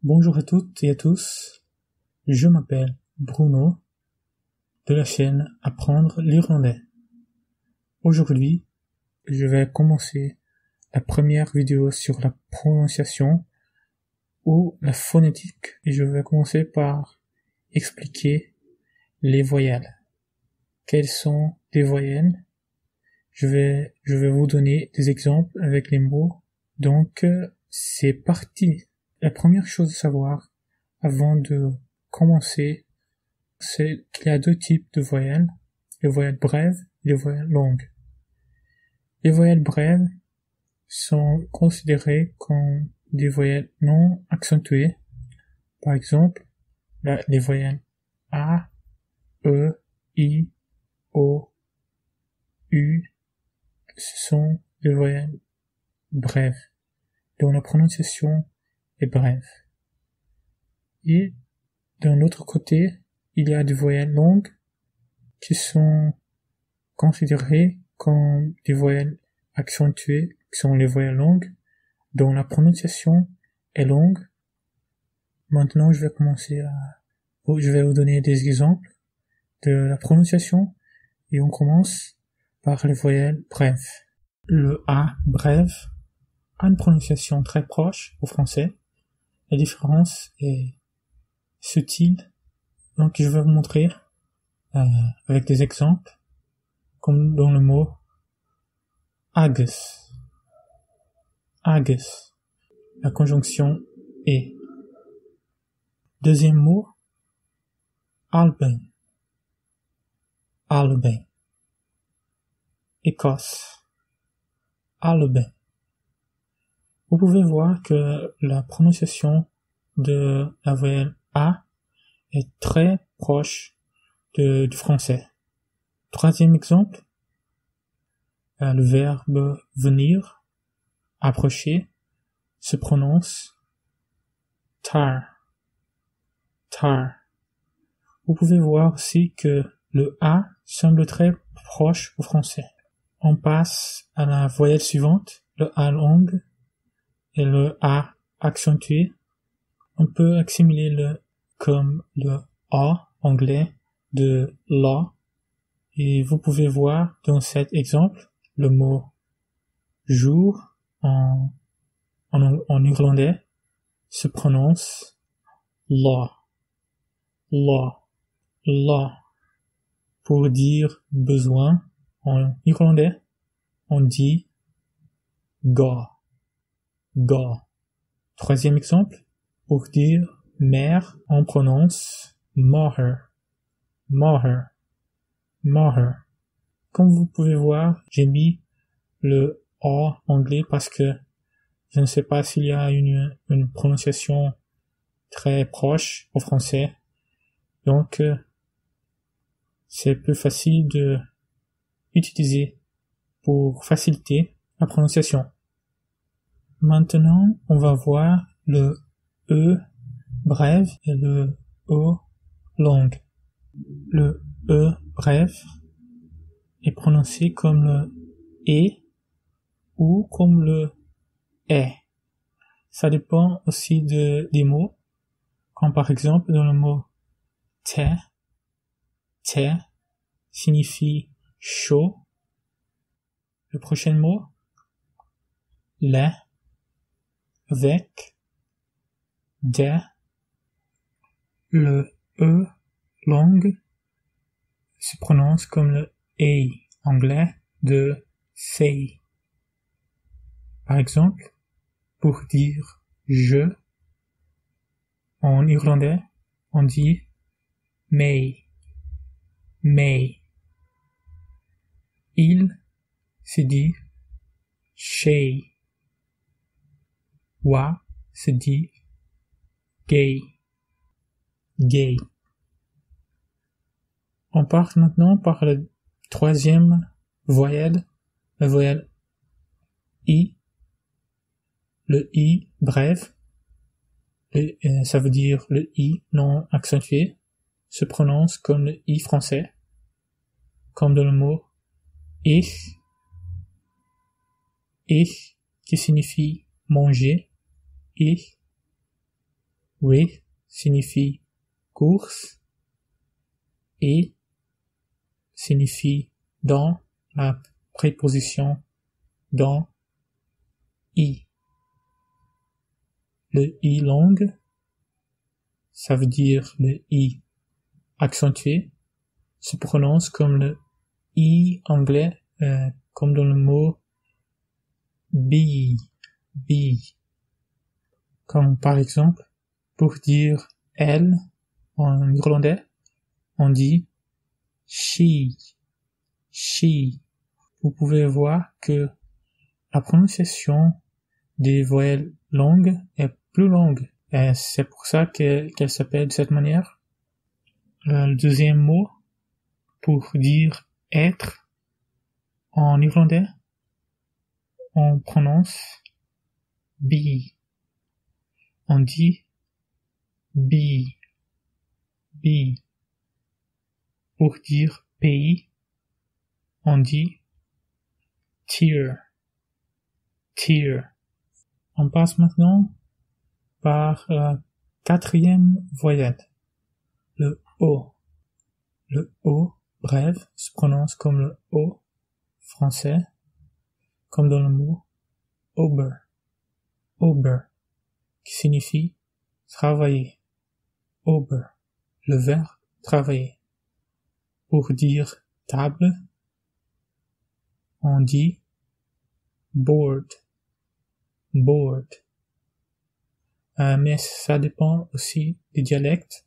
Bonjour à toutes et à tous, je m'appelle Bruno de la chaîne Apprendre l'Irlandais. Aujourd'hui, je vais commencer la première vidéo sur la prononciation ou la phonétique et je vais commencer par expliquer les voyelles. Quelles sont les voyelles? Je vais vous donner des exemples avec les mots. Donc, c'est parti. La première chose à savoir avant de commencer, c'est qu'il y a deux types de voyelles, les voyelles brèves et les voyelles longues. Les voyelles brèves sont considérées comme des voyelles non accentuées. Par exemple, les voyelles A, E, I, O, U, ce sont des voyelles brèves, dont la prononciation est brève. Et d'un autre côté, il y a des voyelles longues qui sont considérées comme des voyelles accentuées, qui sont les voyelles longues, dont la prononciation est longue. Maintenant, je vais vous donner des exemples de la prononciation et on commence par les voyelles brèves. Le A brève a une prononciation très proche au français. La différence est subtile. Donc, je vais vous montrer avec des exemples, comme dans le mot agus. Agus. La conjonction est. Deuxième mot, Alban. Alban. Écosse. Alban. Vous pouvez voir que la prononciation de la voyelle A est très proche du français. Troisième exemple, le verbe venir, approcher, se prononce tar. Tar. Vous pouvez voir aussi que le A semble très proche au français. On passe à la voyelle suivante, le A long et le A accentué. On peut assimiler comme le A anglais de la. Et vous pouvez voir dans cet exemple le mot jour en irlandais se prononce la. La. La. Pour dire besoin en irlandais, on dit ga. Ga. Troisième exemple, pour dire mère, on prononce mother. Mother. Mother. Comme vous pouvez voir, j'ai mis le A anglais parce que je ne sais pas s'il y a une prononciation très proche au français. Donc, c'est plus facile de utiliser pour faciliter la prononciation. Maintenant, on va voir le E brève et le O long. Le E brève est prononcé comme le E ou comme le E. Ça dépend aussi des mots, comme par exemple dans le mot thé signifie chaud. Le prochain mot, lait, avec, de. Le E long se prononce comme le A anglais de say. Par exemple, pour dire je, en irlandais, on dit may. May. Il se dit she. Wa se dit gay. Gay. On part maintenant par la troisième voyelle, la voyelle I. Le I bref, ça veut dire le I non accentué, se prononce comme le I français, comme dans le mot ich, qui signifie manger, ich, with signifie course et signifie dans la préposition dans i. Le i long, ça veut dire le i accentué, se prononce comme le i anglais, comme dans le mot be. Comme par exemple, pour dire elle en irlandais, on dit she. Vous pouvez voir que la prononciation des voyelles longues est plus longue. Et c'est pour ça qu'elle s'appelle de cette manière. Le deuxième mot, pour dire être en irlandais, on prononce be. On dit be. Pour dire pays, on dit tier. On passe maintenant par la quatrième voyelle, le O. Le O, bref, se prononce comme le O français, comme dans le mot ober, qui signifie travailler. Ober, le verbe travailler. Pour dire table, on dit board. Mais ça dépend aussi du dialecte.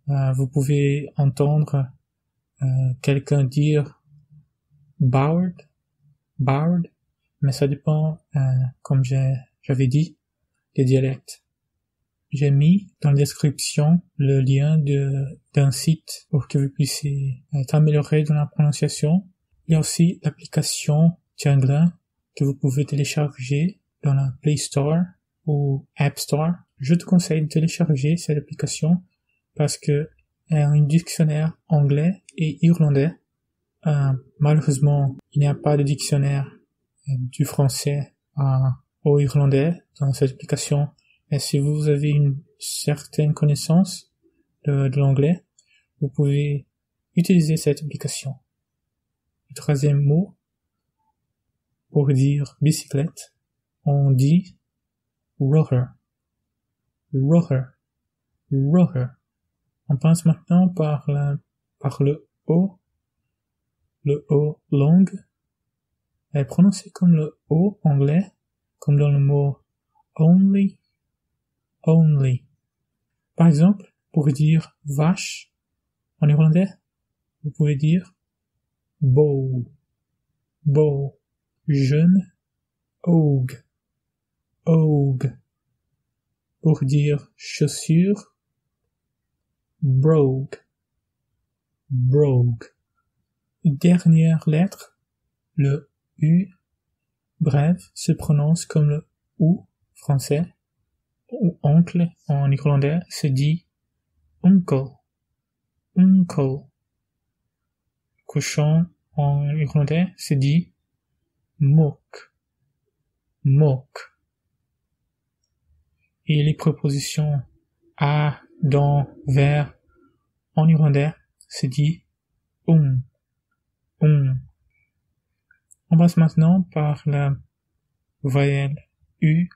Vous pouvez entendre quelqu'un dire board, mais ça dépend, comme j'avais dit, des dialectes. J'ai mis dans la description le lien d'un site pour que vous puissiez être amélioré dans la prononciation. Il y a aussi l'application Tianglin que vous pouvez télécharger dans la Play Store ou App Store. Je te conseille de télécharger cette application parce que elle a un dictionnaire anglais et irlandais. Malheureusement, il n'y a pas de dictionnaire du français au irlandais dans cette application. Mais si vous avez une certaine connaissance de l'anglais, vous pouvez utiliser cette application. Le troisième mot, pour dire bicyclette, on dit roller. On passe maintenant par le O. Le O long est prononcé comme le O anglais, comme dans le mot only. Par exemple, pour dire vache en irlandais, vous pouvez dire bow. Jeune, og. Pour dire chaussure, brogue. Dernière lettre, le U, bref, se prononce comme le OU français, ou oncle en irlandais se dit uncle. Cochon en irlandais se dit mock. Et les prépositions à, dans, vers en irlandais se dit On passe maintenant par la voyelle U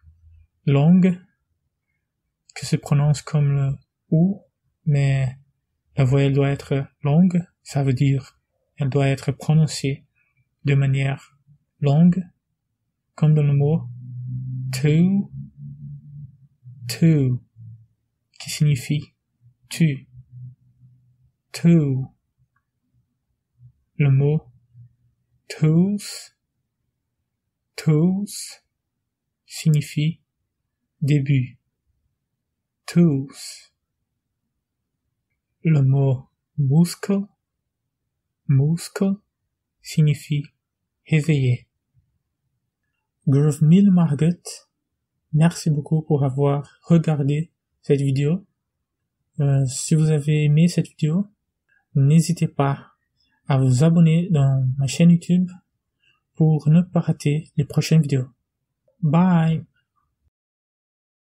longue qui se prononce comme le OU, mais la voyelle doit être longue, ça veut dire elle doit être prononcée de manière longue, comme dans le mot to, qui signifie tu. Le mot tools signifie début. Tools. Le mot muscle signifie éveillé. Groove Mill Margaret, merci beaucoup pour avoir regardé cette vidéo. Si vous avez aimé cette vidéo, n'hésitez pas à vous abonner dans ma chaîne YouTube pour ne pas rater les prochaines vidéos. Bye!